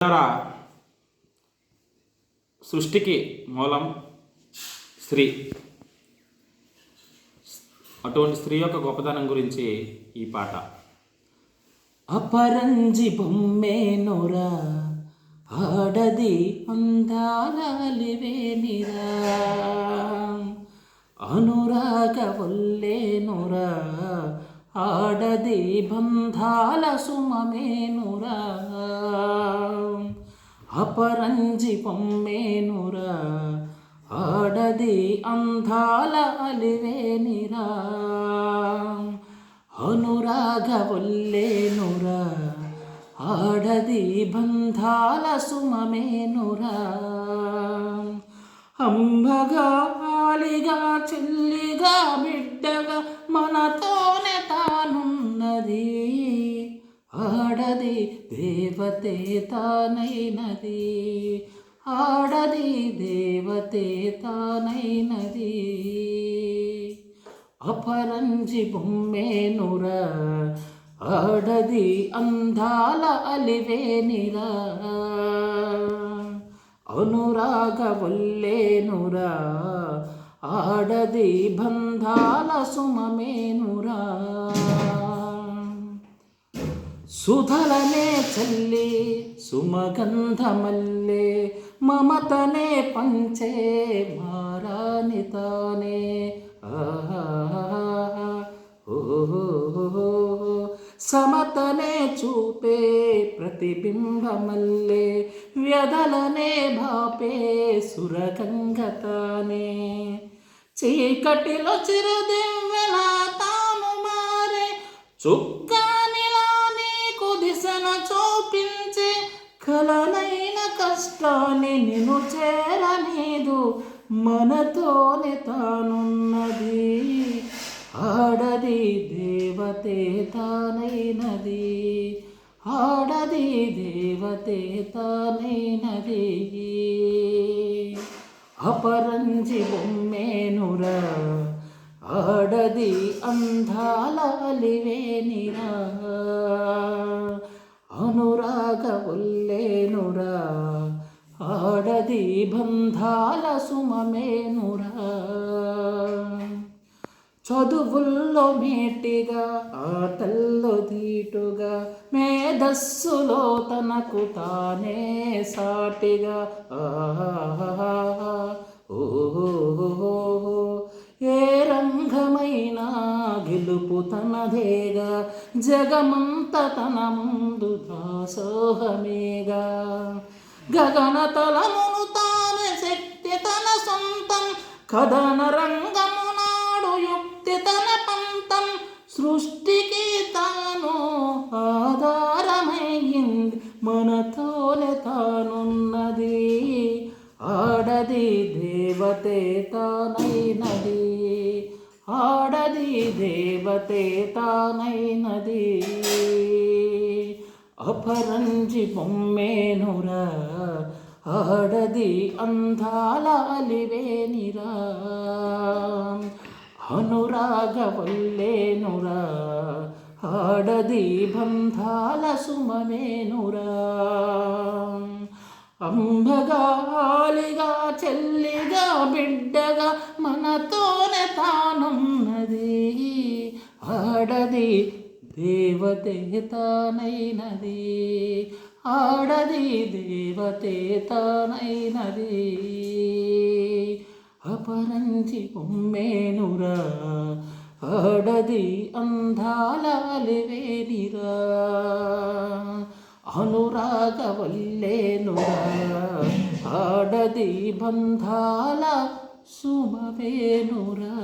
ద్వారా సృష్టికి మూలం స్త్రీ. అటువంటి స్త్రీ యొక్క గొప్పతనం గురించి ఈ పాట. అపరంజి బొమ్మేనురా ఆడది అందాలివేనిరా, అనురాగ వల్లేనురా ఆడది బంధాల సుమమేనురా. అపరంజి బొమ్మేనురా ఆడది అందాల అలివేనిరా, అనురాగ వల్లేనురా ఆడది బంధాల సుమమేనురా. అమ్మగా ఆలిగా చెల్లిగా బిడ్డగా మనతోనే తానున్నది, ఆడది దేవతే తానైనది, ఆడది దేవతే తానైనది. అపరంజి బొమ్మేనురా ఆడది అందాల అలివేనిరా, అనురాగ వల్లేనురా ఆడది బంధాల సుమమేనురా. సుధలనే చల్లి సుమగంధమల్లే మమతనే పంచే మారాని తానే, సమతనే చూపే ప్రతిబింబమల్లే వ్యధలనే భాపే సురగంగతానే. చీకటిలో చిరుదివ్వెలా తాను మారే చుక్కానిలా నీకు దిశను చూపించే, కలనైన కష్టాన్ని నిన్ను చేరనీదు మనతోనే తానున్నది, ఆడది దేవతే తానైనది, ఆడది దేవతే తానైనది. అపరంజి బొమ్మేనురా ఆడది అందాల అలివేనిరా, అనురాగ వల్లేనురా ఆడది బంధాల సుమమేనురా. చదువుల్లో మేటిగా ఆటల్లో ధీటుగా మేధస్సులో తనకు తానే సాటిగా, ఏ రంగమైనా గెలుపు తనదేగా, జగమంత తన ముందు దాసోహమేగా. గగనతలమును తానే శక్తి తన సొంతం, కథన రంగము నాడు యుక్తి తన పంతం, సృష్టికి తాను ఆధారమయ్యింది మనతోనే తానున్నది, ఆడది దేవతే తానైనది, ఆడది దేవతే తానైనది. అపరంజి బొమ్మేనురా ఆడది అందాల అలివేనిరా, అనురాగ వల్లేనురా ఆడది బంధాల సుమమేనురా. అమ్మగా ఆలిగా చెల్లిగా బిడ్డగా మనతోనే తానున్నది, ఆడది దేవతే తానైనది, ఆడది దేవతే తానైనది. అపరంజి బొమ్మేనురా ఆడది అందాల అలివేనిరా, అనురాగ వల్లేనురా ఆడది బంధాల సుమమేనురా.